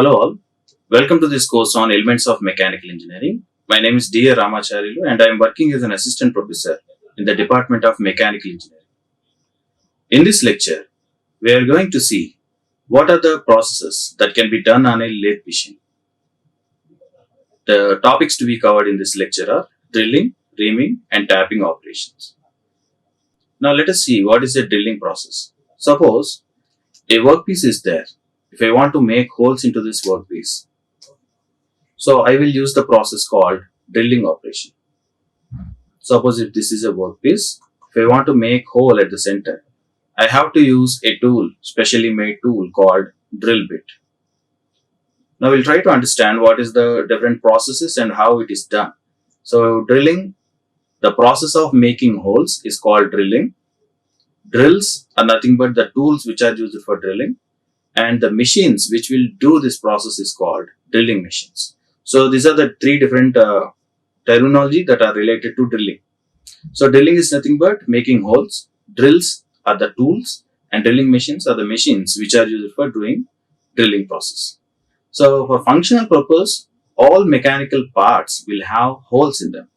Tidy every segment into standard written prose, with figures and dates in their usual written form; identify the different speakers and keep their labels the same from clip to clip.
Speaker 1: Hello all, welcome to this course on Elements of Mechanical Engineering. My name is Dr. Ramacharyulu and I am working as an assistant professor in the Department of Mechanical Engineering. In this lecture, we are going to see what are the processes that can be done on a lathe machine. The topics to be covered in this lecture are drilling, reaming and tapping operations. Now let us see what is the drilling process. Suppose a workpiece is there. If I want to make holes into this workpiece, so I will use the process called drilling operation. Suppose if this is a workpiece, if I want to make hole at the center, I have to use a tool, specially made tool called drill bit. Now we'll try to understand what is the different processes and how it is done. So drilling, the process of making holes is called drilling. Drills are nothing but the tools which are used for drilling, and the machines which will do this process is called drilling machines. So these are the three different terminology that are related to drilling. So drilling is nothing but making holes, drills are the tools, and drilling machines are the machines which are used for doing drilling process. So for functional purpose, all mechanical parts will have holes in them.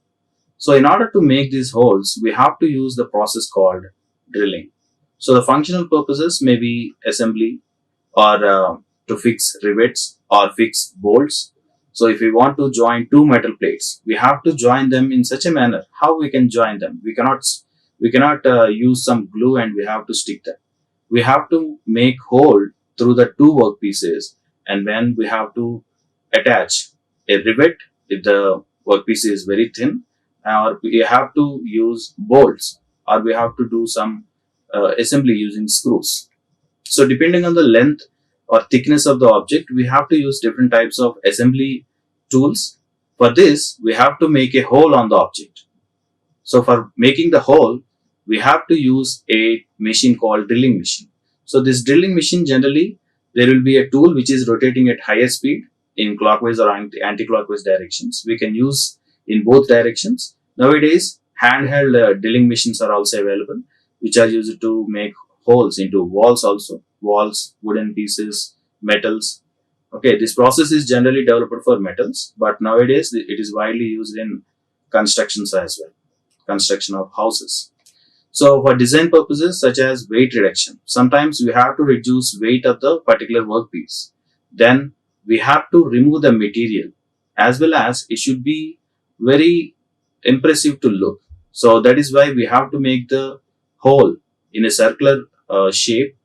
Speaker 1: So in order to make these holes, we have to use the process called drilling. So the functional purposes may be assembly, or to fix rivets or fix bolts. So if we want to join two metal plates, we have to join them in such a manner. How we can join them? We cannot use some glue and we have to stick them. We have to make hole through the two workpieces, and then we have to attach a rivet if the workpiece is very thin, or we have to use bolts, or we have to do some assembly using screws. So depending on the length or thickness of the object, we have to use different types of assembly tools. For this, we have to make a hole on the object. So for making the hole, we have to use a machine called drilling machine. So this drilling machine, generally, there will be a tool which is rotating at higher speed in clockwise or anti-clockwise directions. We can use in both directions. Nowadays, handheld drilling machines are also available, which are used to make holes into walls also. Walls, wooden pieces, metals. Okay, this process is generally developed for metals, but nowadays it is widely used in constructions as well. Construction of houses. So for design purposes such as weight reduction, sometimes we have to reduce weight of the particular workpiece. Then we have to remove the material, as well as it should be very impressive to look. So that is why we have to make the hole in a circular shape,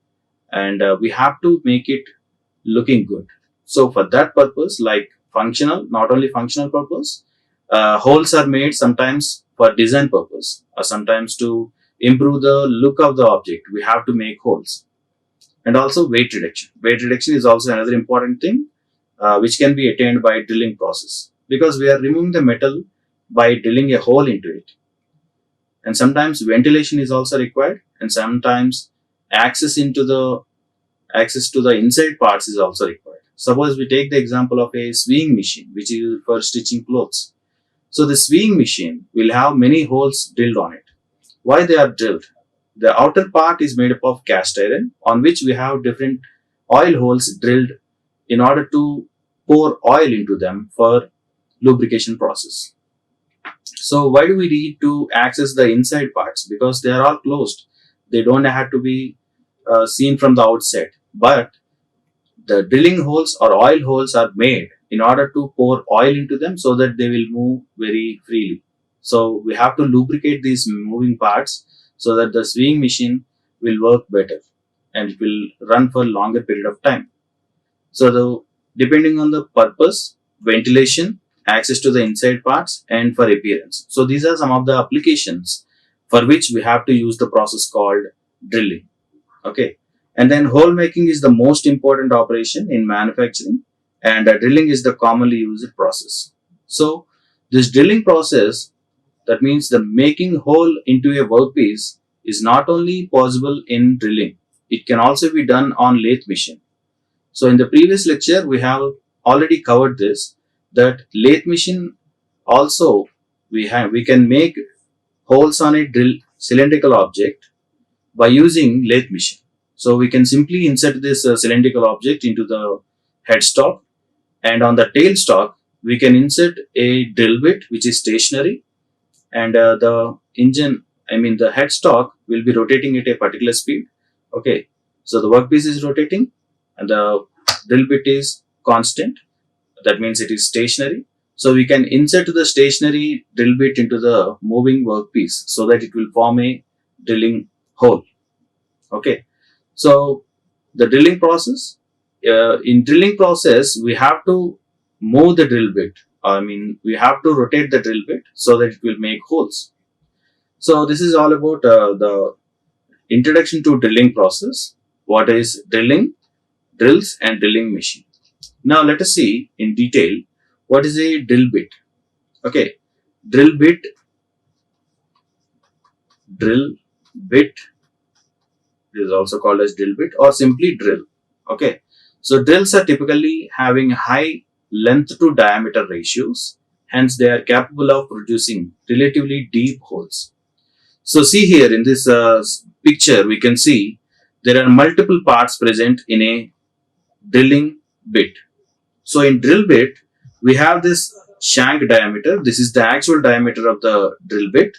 Speaker 1: and we have to make it looking good. So for that purpose, like functional, not only functional purpose, holes are made sometimes for design purpose, or sometimes to improve the look of the object, we have to make holes. And also weight reduction. Weight reduction is also another important thing which can be attained by drilling process, because we are removing the metal by drilling a hole into it. And sometimes ventilation is also required, and sometimes access to the inside parts is also required. Suppose we take the example of a sewing machine, which is for stitching clothes. So the sewing machine will have many holes drilled on it. Why they are drilled? The outer part is made up of cast iron, on which we have different oil holes drilled in order to pour oil into them for lubrication process. So why do we need to access the inside parts? Because they are all closed. They don't have to be seen from the outside. But the drilling holes or oil holes are made in order to pour oil into them so that they will move very freely. So we have to lubricate these moving parts so that the sewing machine will work better and it will run for a longer period of time. So depending on the purpose, ventilation, access to the inside parts, and for appearance. So these are some of the applications for which we have to use the process called drilling. Okay. And then hole making is the most important operation in manufacturing, and drilling is the commonly used process. So this drilling process, that means the making hole into a workpiece, is not only possible in drilling, it can also be done on lathe machine. So in the previous lecture, we have already covered this, that lathe machine also we can make holes on a drill cylindrical object by using lathe machine. So we can simply insert this cylindrical object into the headstock And on the tailstock, we can insert a drill bit which is stationary, and the engine, the headstock will be rotating at a particular speed. Okay, so the workpiece is rotating and the drill bit is constant. That means it is stationary. So we can insert the stationary drill bit into the moving workpiece so that it will form a drilling hole. Okay, so the drilling process, in drilling process, we have to move the drill bit. We have to rotate the drill bit so that it will make holes. So this is all about the introduction to drilling process. What is drilling, drills and drilling machine. Now let us see in detail what is a drill bit. Okay, drill bit, drill bit is also called as drill bit or simply drill. Okay, so drills are typically having high length to diameter ratios, hence they are capable of producing relatively deep holes. So see here in this picture, we can see there are multiple parts present in a drilling bit. So in drill bit, we have this shank diameter. This is the actual diameter of the drill bit.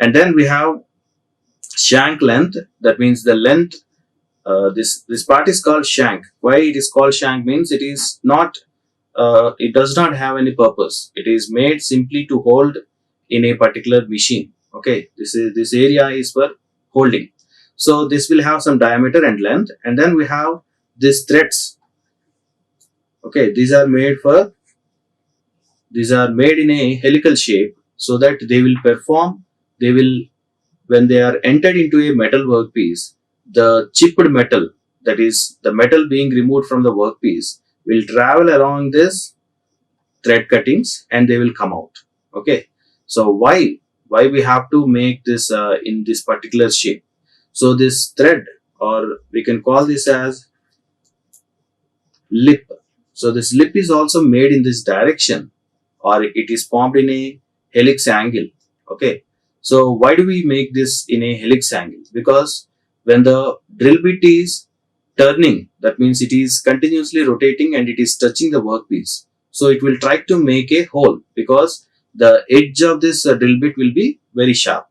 Speaker 1: And then we have shank length. That means the length. This part is called shank. Why it is called shank means it is not. It does not have any purpose. It is made simply to hold in a particular machine. Okay, this area is for holding. So this will have some diameter and length, and then we have these threads. Okay, these are made in a helical shape so that they will perform. They will, when they are entered into a metal workpiece, the chipped metal, that is the metal being removed from the workpiece, will travel along this thread cuttings and they will come out. Okay, so why we have to make this in this particular shape? So this thread, or we can call this as lip. So this lip is also made in this direction, or it is formed in a helix angle. Okay, so why do we make this in a helix angle? Because when the drill bit is turning, that means it is continuously rotating and it is touching the workpiece. So it will try to make a hole because the edge of this drill bit will be very sharp.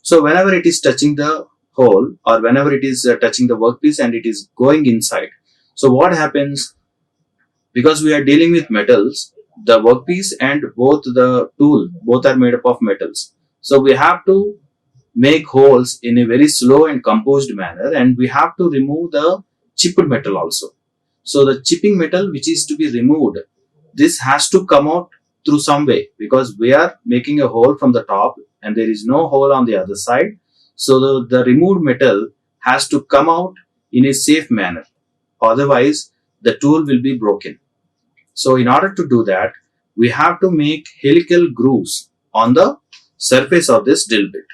Speaker 1: So whenever it is touching the hole, or whenever it is touching the workpiece and it is going inside, so what happens? Because we are dealing with metals, the workpiece and both the tool, both are made up of metals. So we have to make holes in a very slow and composed manner, and we have to remove the chipped metal also. So the chipping metal which is to be removed, this has to come out through some way, because we are making a hole from the top and there is no hole on the other side. So the removed metal has to come out in a safe manner. Otherwise, the tool will be broken. So in order to do that, we have to make helical grooves on the surface of this drill bit.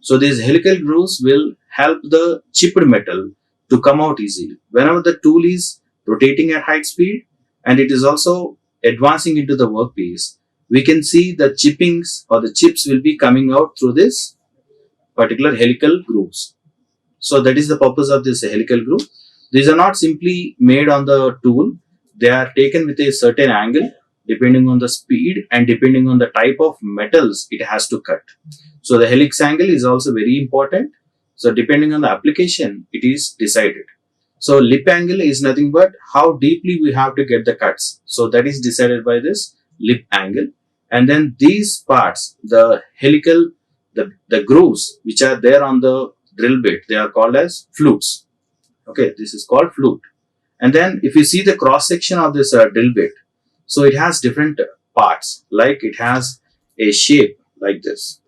Speaker 1: So these helical grooves will help the chipped metal to come out easily. Whenever the tool is rotating at high speed and it is also advancing into the workpiece, we can see the chippings or the chips will be coming out through this particular helical grooves. So that is the purpose of this helical groove. These are not simply made on the tool. They are taken with a certain angle depending on the speed and depending on the type of metals it has to cut. So the helix angle is also very important. So depending on the application, it is decided. So lip angle is nothing but how deeply we have to get the cuts. So that is decided by this lip angle. And then these parts, the helical, the grooves which are there on the drill bit, they are called as flutes. Okay, this is called flute. And then if you see the cross section of this drill bit, so it has different parts, like it has a shape like this.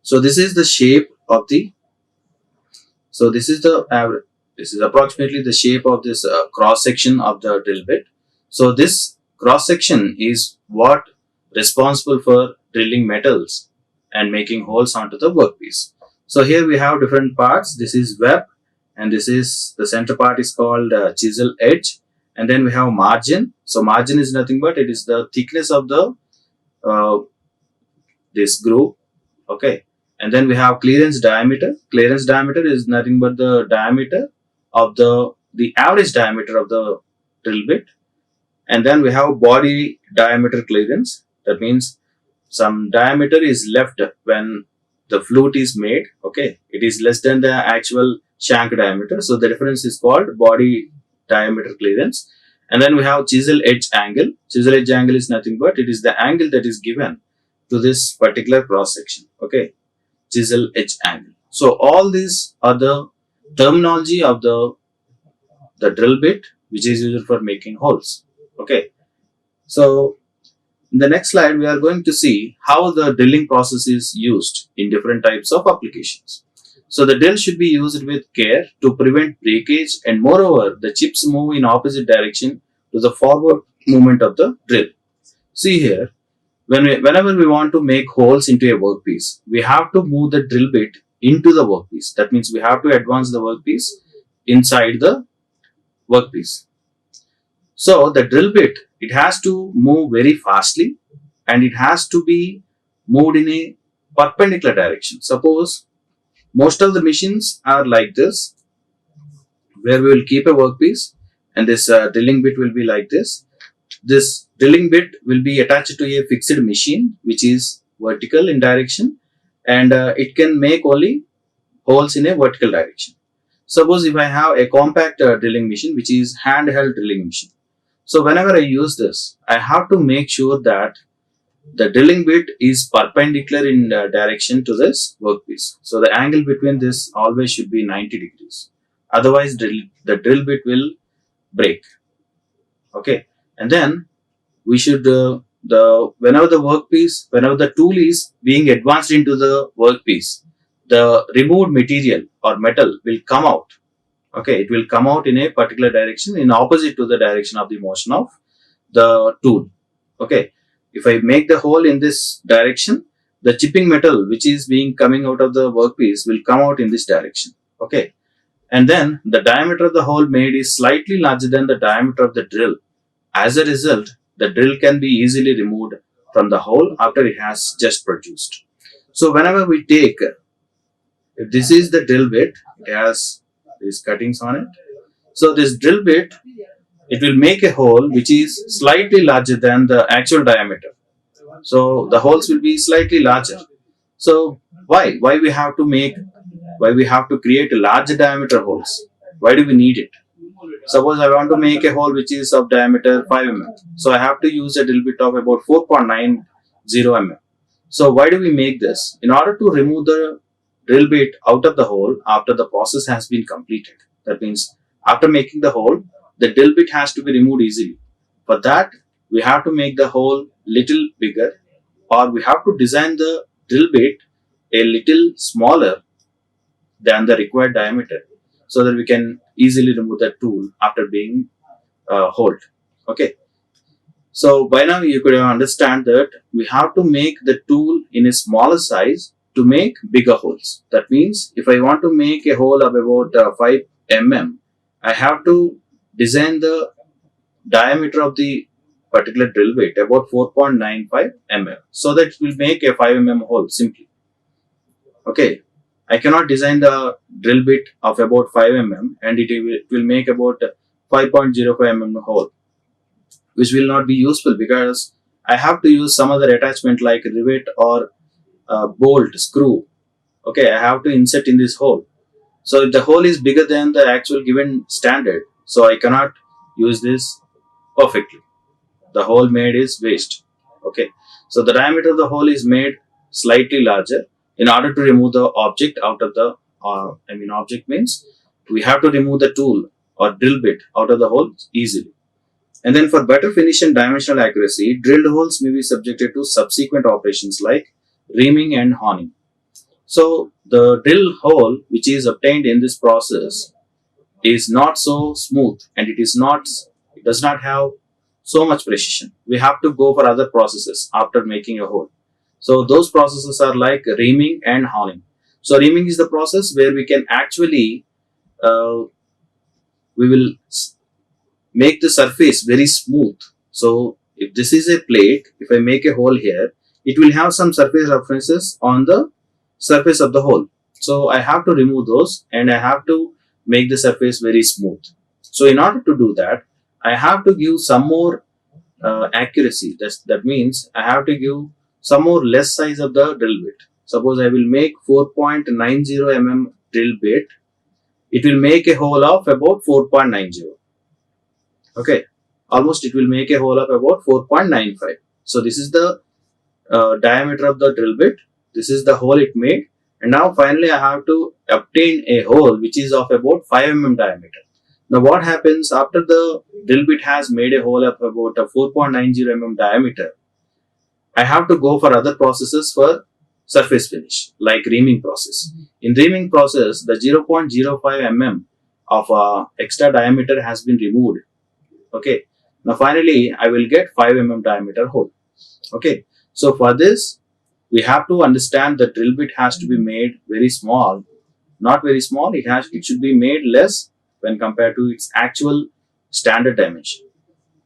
Speaker 1: So this is the shape of the, so this is the average, this is approximately the shape of this cross section of the drill bit. So this cross section is what responsible for drilling metals and making holes onto the workpiece. So here we have different parts. This is web, and this is the center part is called chisel edge, and then we have margin. So margin is nothing but it is the thickness of the this groove. Okay, and then we have clearance diameter. Clearance diameter is nothing but the diameter of the average diameter of the drill bit. And then we have body diameter clearance. That means some diameter is left when the flute is made. Okay, it is less than the actual shank diameter, so the difference is called body diameter clearance. And then we have chisel edge angle. Chisel edge angle is nothing but it is the angle that is given to this particular cross section. Okay, chisel edge angle. So all these are the terminology of the drill bit which is used for making holes. Okay, so in the next slide, we are going to see how the drilling process is used in different types of applications. So the drill should be used with care to prevent breakage, and moreover, the chips move in opposite direction to the forward movement of the drill. See here, whenever we want to make holes into a workpiece, we have to move the drill bit into the workpiece. That means we have to advance the workpiece inside the workpiece. So the drill bit, it has to move very fastly and it has to be moved in a perpendicular direction. Suppose most of the machines are like this, where we will keep a workpiece and this drilling bit will be like this. This drilling bit will be attached to a fixed machine which is vertical in direction, and it can make only holes in a vertical direction. Suppose if I have a compact drilling machine which is handheld drilling machine. So whenever I use this, I have to make sure that the drilling bit is perpendicular in direction to this workpiece. So the angle between this always should be 90 degrees. Otherwise, the drill bit will break. Okay, and then we should whenever the tool is being advanced into the workpiece, the removed material or metal will come out. Okay, it will come out in a particular direction in opposite to the direction of the motion of the tool. Okay, if I make the hole in this direction, the chipping metal which is being coming out of the workpiece will come out in this direction. Okay, and then the diameter of the hole made is slightly larger than the diameter of the drill. As a result, the drill can be easily removed from the hole after it has just produced. So whenever we take, if this is the drill bit, it has these cuttings on it. So this drill bit, it will make a hole which is slightly larger than the actual diameter. So the holes will be slightly larger. So why we have to create larger diameter holes? Why do we need it? Suppose I want to make a hole which is of diameter 5 mm. So I have to use a drill bit of about 4.90 mm. So why do we make this? In order to remove the drill bit out of the hole after the process has been completed. That means after making the hole, the drill bit has to be removed easily. For that, we have to make the hole little bigger, or we have to design the drill bit a little smaller than the required diameter, so that we can easily remove the tool after being holed. Okay. So by now you could understand that we have to make the tool in a smaller size to make bigger holes. That means if I want to make a hole of about 5 mm, I have to design the diameter of the particular drill bit about 4.95 mm, so that it will make a 5 mm hole simply. Okay, I cannot design the drill bit of about 5 mm and it will make about 5.05 mm hole, which will not be useful because I have to use some other attachment like rivet or bolt, screw. Okay, I have to insert in this hole. So if the hole is bigger than the actual given standard, so I cannot use this perfectly. The hole made is waste. Okay, so the diameter of the hole is made slightly larger in order to remove the object out of the, object means we have to remove the tool or drill bit out of the hole easily. And then for better finish and dimensional accuracy, drilled holes may be subjected to subsequent operations like reaming and honing. So the drill hole which is obtained in this process is not so smooth and it does not have so much precision. We have to go for other processes after making a hole. So those processes are like reaming and honing. So reaming is the process where we can actually we will make the surface very smooth. So if this is a plate, if I make a hole here, it will have some surface references on the surface of the hole. So I have to remove those and I have to make the surface very smooth. So in order to do that, I have to give some more accuracy. That means I have to give some more less size of the drill bit. Suppose I will make 4.90 drill bit, it will make a hole of about 4.90. Okay, almost it will make a hole of about 4.95. So this is the diameter of the drill bit. This is the hole it made, and now finally I have to obtain a hole which is of about 5 diameter. Now what happens after the drill bit has made a hole of about a 4.90 diameter? I have to go for other processes for surface finish, like reaming process. In reaming process, the 0.05 of extra diameter has been removed. Okay. Now finally, I will get 5 diameter hole. Okay. So for this, we have to understand the drill bit has to be made very small, not very small. It should be made less when compared to its actual standard dimension.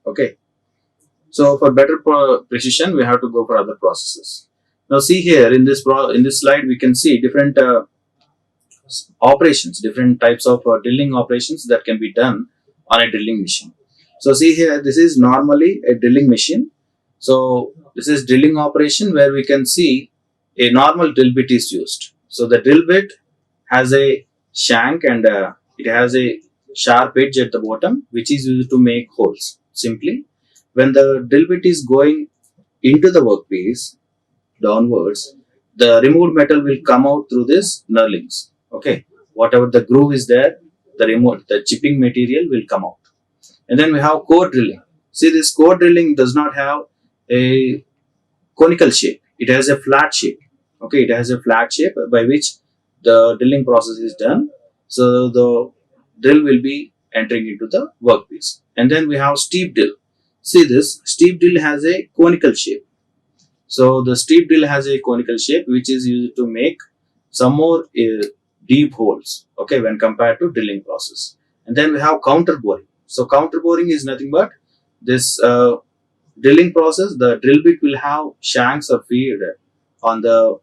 Speaker 1: Okay. So for better precision, we have to go for other processes. Now see here in this slide, we can see different operations, different types of drilling operations that can be done on a drilling machine. So see here, this is normally a drilling machine. So this is drilling operation where we can see a normal drill bit is used. So the drill bit has a shank and it has a sharp edge at the bottom, which is used to make holes. Simply, when the drill bit is going into the workpiece downwards, the removed metal will come out through this knurlings. Okay, whatever the groove is there, the chipping material will come out. And then we have core drilling. See, this core drilling does not have a conical shape. It has a flat shape. Okay, it has a flat shape by which the drilling process is done. So the drill will be entering into the workpiece. And then we have steep drill. See, this steep drill has a conical shape. So the steep drill has a conical shape which is used to make some more deep holes. Okay, when compared to drilling process. And then we have counter boring. So counter boring is nothing but this drilling process. The drill bit will have shanks or feed on the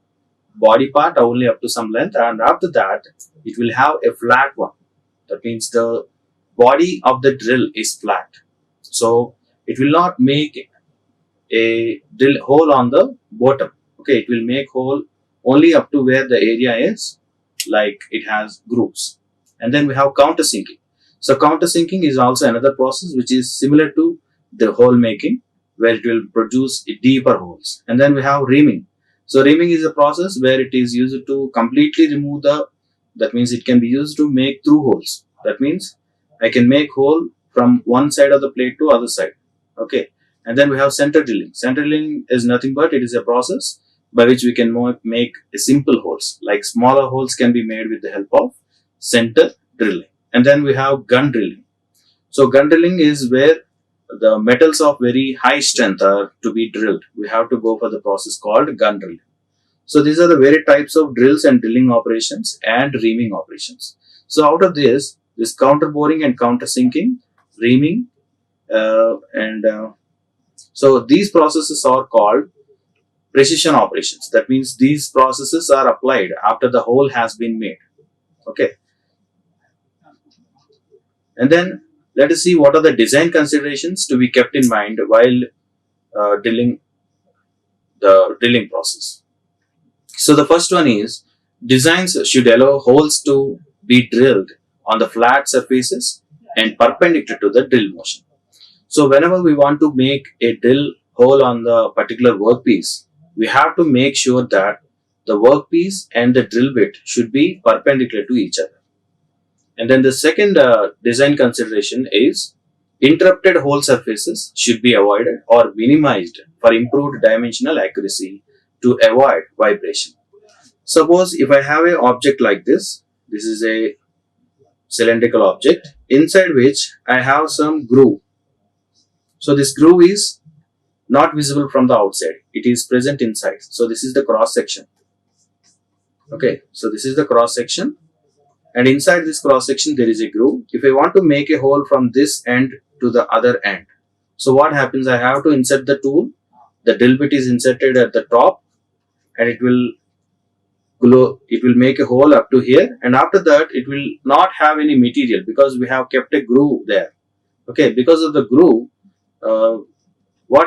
Speaker 1: body part only up to some length, and after that it will have a flat one. That means the body of the drill is flat. So it will not make a drill hole on the bottom. Okay, it will make hole only up to where the area is, like it has grooves. And then we have countersinking. So countersinking is also another process which is similar to the hole making, where it will produce deeper holes. And then we have reaming. So reaming is a process where it is used to completely remove that means it can be used to make through holes. That means I can make hole from one side of the plate to other side. Okay. And then we have center drilling. Center drilling is nothing but it is a process by which we can make a simple holes. Like smaller holes can be made with the help of center drilling. And then we have gun drilling. So gun drilling is where the metals of very high strength are to be drilled. We have to go for the process called gun drilling. So these are the various types of drills and drilling operations and reaming operations. So out of this counter boring and counter sinking, reaming, so these processes are called precision operations. That means these processes are applied after the hole has been made. Okay. And then let us see what are the design considerations to be kept in mind while drilling the drilling process. So the first one is designs should allow holes to be drilled on the flat surfaces and perpendicular to the drill motion. So whenever we want to make a drill hole on the particular workpiece, we have to make sure that the workpiece and the drill bit should be perpendicular to each other. And then the second design consideration is interrupted hole surfaces should be avoided or minimized for improved dimensional accuracy to avoid vibration. Suppose if I have an object like this is a cylindrical object inside which I have some groove. So this groove is not visible from the outside. It is present inside. So this is the cross section. Okay. So this is the cross section. And inside this cross section, there is a groove. If I want to make a hole from this end to the other end. So what happens? I have to insert the tool. The drill bit is inserted at the top and it will make a hole up to here. And after that, it will not have any material because we have kept a groove there. Okay. Because of the groove,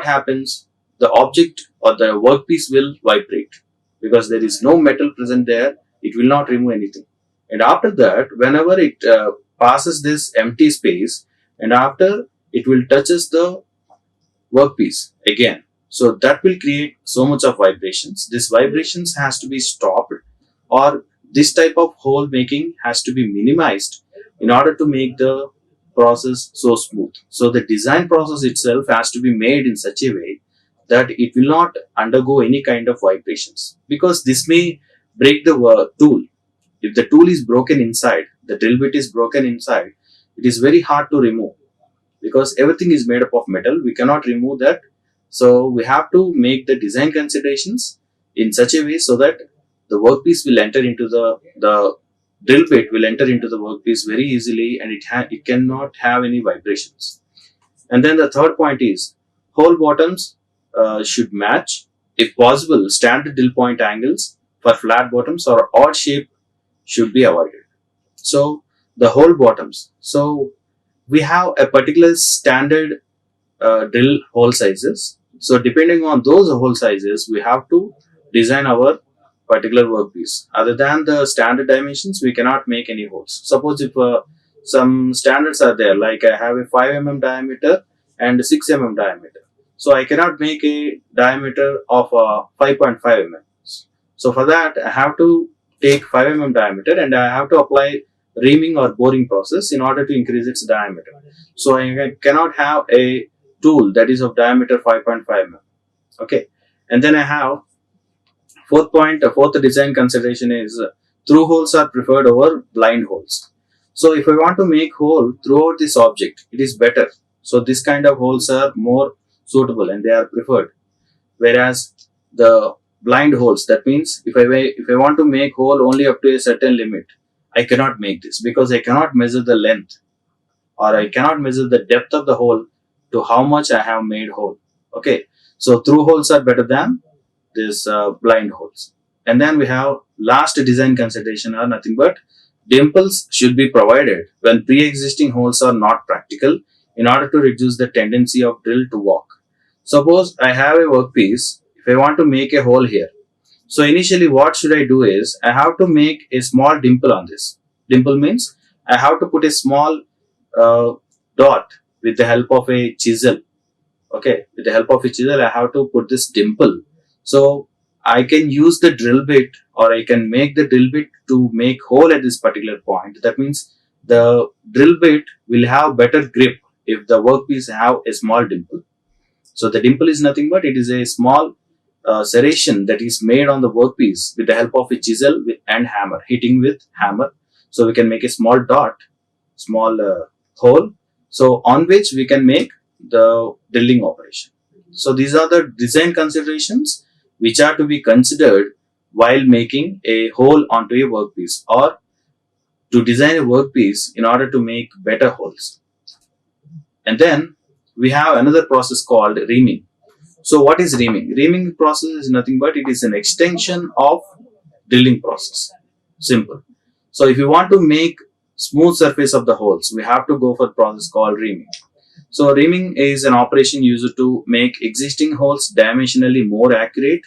Speaker 1: happens? The object or the workpiece will vibrate because there is no metal present there. It will not remove anything. And after that, whenever it passes this empty space, and after it will touches the workpiece again. So that will create so much of vibrations. This vibrations has to be stopped, or this type of hole making has to be minimized in order to make the process so smooth. So the design process itself has to be made in such a way that it will not undergo any kind of vibrations, because this may break the tool. If the tool is broken inside, the drill bit is broken inside, it is very hard to remove because everything is made up of metal. We cannot remove that. So we have to make the design considerations in such a way so that the workpiece will enter into the drill bit will enter into the workpiece very easily, and it cannot have any vibrations. And then the third point is hole bottoms should match. If possible, standard drill point angles for flat bottoms or odd shape should be avoided. So the hole bottoms. So we have a particular standard drill hole sizes. So depending on those hole sizes, we have to design our particular workpiece. Other than the standard dimensions, we cannot make any holes. Suppose if some standards are there, like I have a 5 mm diameter and 6 mm diameter. So I cannot make a diameter of 5.5 mm. So for that, I have to take 5 mm diameter and I have to apply reaming or boring process in order to increase its diameter. So I cannot have a tool that is of diameter 5.5 mm. Okay. And then I have fourth design consideration is through holes are preferred over blind holes. So if I want to make hole throughout this object, it is better. So this kind of holes are more suitable and they are preferred. Whereas the blind holes, that means if I want to make hole only up to a certain limit, I cannot make this because I cannot measure the length or I cannot measure the depth of the hole to how much I have made hole. Okay. So through holes are better than this blind holes. And then we have last design consideration are nothing but dimples should be provided when pre-existing holes are not practical in order to reduce the tendency of drill to walk. Suppose I have a workpiece, if I want to make a hole here. So initially what should I do is I have to make a small dimple on this. Dimple means I have to put a small dot with the help of a chisel. Okay, with the help of a chisel I have to put this dimple. So I can use the drill bit or I can make the drill bit to make hole at this particular point. That means the drill bit will have better grip if the workpiece have a small dimple. So the dimple is nothing but it is a small serration that is made on the workpiece with the help of a chisel and hammer, hitting with hammer. So we can make a small dot, small hole. So on which we can make the drilling operation. So these are the design considerations which are to be considered while making a hole onto a workpiece or to design a workpiece in order to make better holes. And then we have another process called reaming. So what is reaming? Reaming process is nothing but it is an extension of drilling process. Simple. So if you want to make smooth surface of the holes, we have to go for a process called reaming. So reaming is an operation used to make existing holes dimensionally more accurate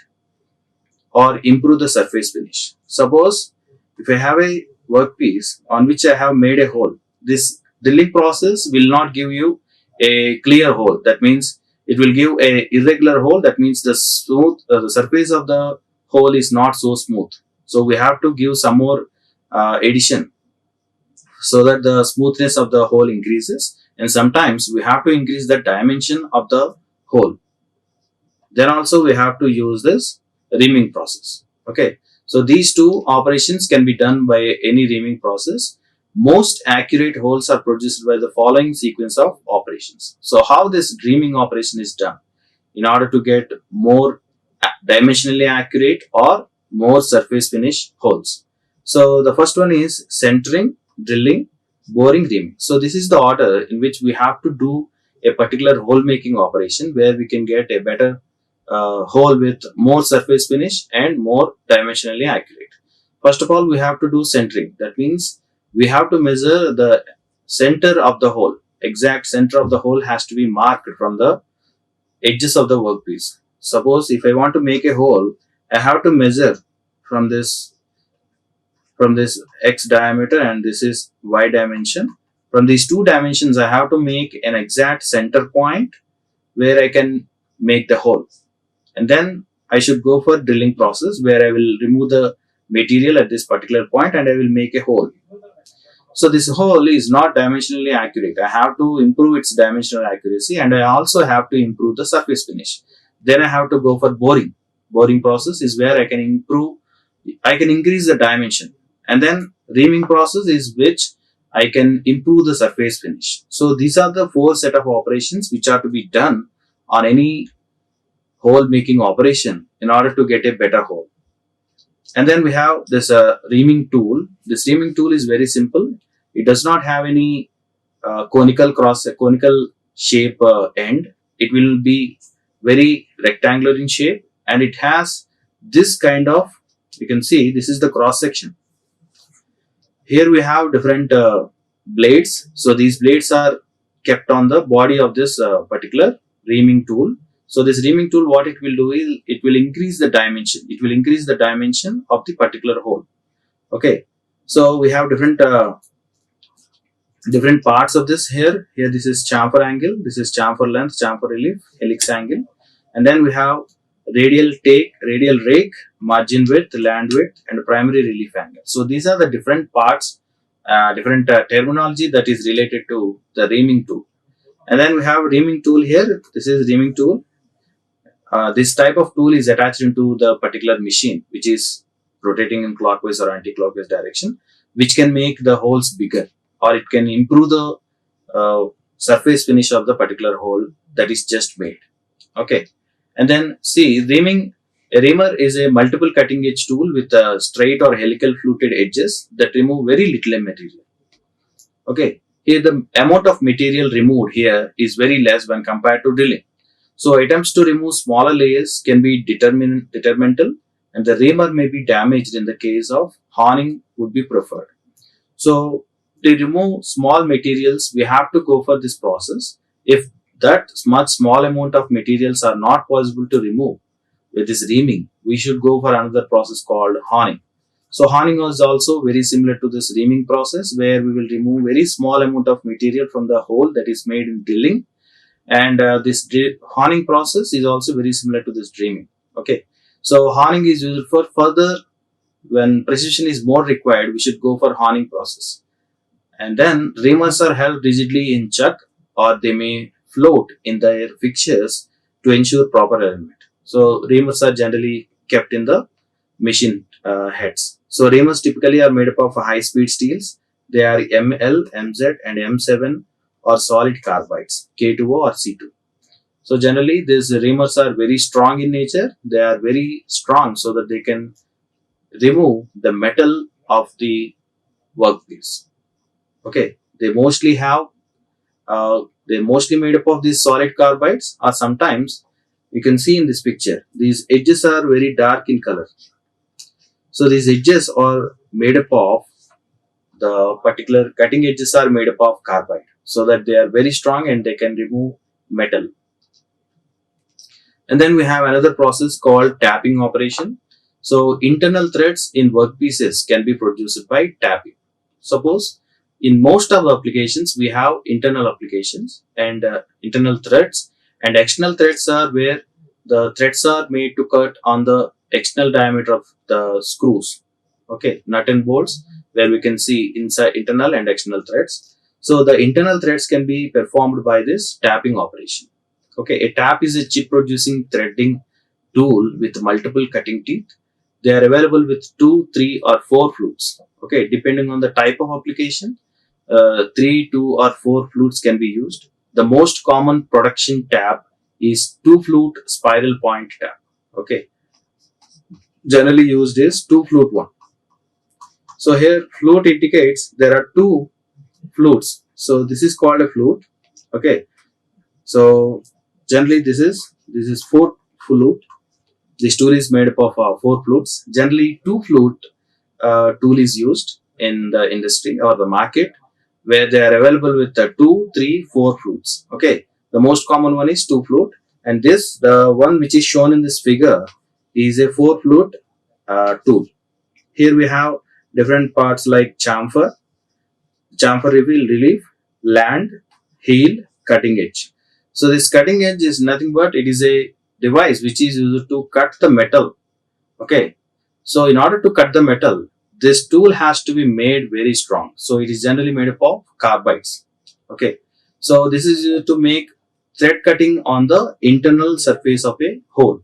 Speaker 1: or improve the surface finish. Suppose if I have a workpiece on which I have made a hole, this drilling process will not give you a clear hole. That means it will give a irregular hole. That means the surface of the hole is not so smooth. So we have to give some more addition so that the smoothness of the hole increases. And sometimes we have to increase the dimension of the hole. Then also we have to use this reaming process. Okay. So these two operations can be done by any reaming process. Most accurate holes are produced by the following sequence of operations. So how this reaming operation is done in order to get more dimensionally accurate or more surface finish holes. So the first one is centering, drilling, boring, reaming. So this is the order in which we have to do a particular hole making operation where we can get a better hole with more surface finish and more dimensionally accurate. First of all, we have to do centering. That means we have to measure the center of the hole. Exact center of the hole has to be marked from the edges of the workpiece. Suppose if I want to make a hole, I have to measure from this x diameter and this is y dimension. From these two dimensions, I have to make an exact center point where I can make the hole. And then I should go for drilling process where I will remove the material at this particular point and I will make a hole. So this hole is not dimensionally accurate. I have to improve its dimensional accuracy and I also have to improve the surface finish. Then I have to go for boring. Boring process is where I can increase the dimension. And then reaming process is which I can improve the surface finish. So these are the four set of operations which are to be done on any hole making operation in order to get a better hole. And then we have this reaming tool. This reaming tool is very simple. It does not have any conical shape end. It will be very rectangular in shape and it has this kind of, you can see this is the cross section. Here we have different blades. So these blades are kept on the body of this particular reaming tool. So this reaming tool, what it will do is it will increase the dimension. It will increase the dimension of the particular hole. Okay. So we have different parts of this here. Here this is chamfer angle. This is chamfer length, chamfer relief, helix angle. And then we have radial rake, margin width, land width, and primary relief angle. So these are the different parts, different terminology that is related to the reaming tool. And then we have reaming tool here. This is reaming tool. This type of tool is attached into the particular machine, which is rotating in clockwise or anti-clockwise direction, which can make the holes bigger or it can improve the surface finish of the particular hole that is just made. Okay. And then see, a reamer is a multiple cutting edge tool with straight or helical fluted edges that remove very little material. Okay. Here the amount of material removed here is very less when compared to drilling. So attempts to remove smaller layers can be detrimental and the reamer may be damaged. In the case of honing would be preferred. So to remove small materials, we have to go for this process. If that much small amount of materials are not possible to remove with this reaming, we should go for another process called honing. So honing is also very similar to this reaming process where we will remove very small amount of material from the hole that is made in drilling. And this honing process is also very similar to this reaming. Okay. So honing is used for further, when precision is more required, we should go for honing process. And then reamers are held rigidly in chuck or they may float in their fixtures to ensure proper alignment. So reamers are generally kept in the machine heads. So reamers typically are made up of high speed steels. They are ML, MZ and M7 or solid carbides, K2O or C2. So generally these reamers are very strong in nature. They are very strong so that they can remove the metal of the workpiece. Okay, they're mostly made up of these solid carbides, or sometimes you can see in this picture, these edges are very dark in color. So these edges are made up of, the particular cutting edges are made up of carbide, so that they are very strong and they can remove metal. And then we have another process called tapping operation. So internal threads in workpieces can be produced by tapping. Suppose in most of the applications we have internal applications and internal threads, and external threads are where the threads are made to cut on the external diameter of the screws. Okay, nut and bolts, where we can see inside internal and external threads. So the internal threads can be performed by this tapping operation. Okay, a tap is a chip producing threading tool with multiple cutting teeth. They are available with 2, 3 or 4 flutes. Okay, depending on the type of application, 3, 2 or 4 flutes can be used. The most common production tap is 2 flute spiral point tap. Okay, generally used is 2 flute one. So here flute indicates there are 2 flutes. So this is called a flute. Okay, so generally this is 4 flute. This tool is made up of 4 flutes. Generally 2 flute tool is used in the industry or the market, where they are available with 2, 3, 4 flutes. Okay, the most common one is 2 flute, And this, the one which is shown in this figure, is a 4 flute tool. Here we have different parts like chamfer reveal, relief, land, heel, cutting edge. So this cutting edge is nothing but it is a device which is used to cut the metal. Okay. So in order to cut the metal, this tool has to be made very strong. So it is generally made up of carbides. Okay. So this is used to make thread cutting on the internal surface of a hole.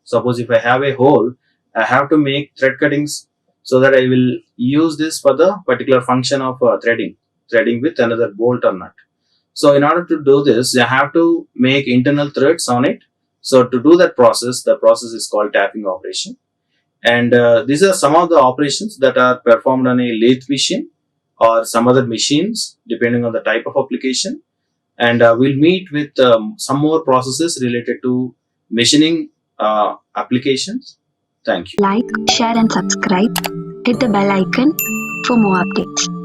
Speaker 1: Suppose if I have a hole, I have to make thread cuttings so that I will use this for the particular function of threading with another bolt or nut. So in order to do this, I have to make internal threads on it. So to do that process, the process is called tapping operation. And these are some of the operations that are performed on a lathe machine or some other machines depending on the type of application. And we'll meet with some more processes related to machining applications. Thank you.
Speaker 2: Like, share and subscribe. Hit the bell icon for more updates.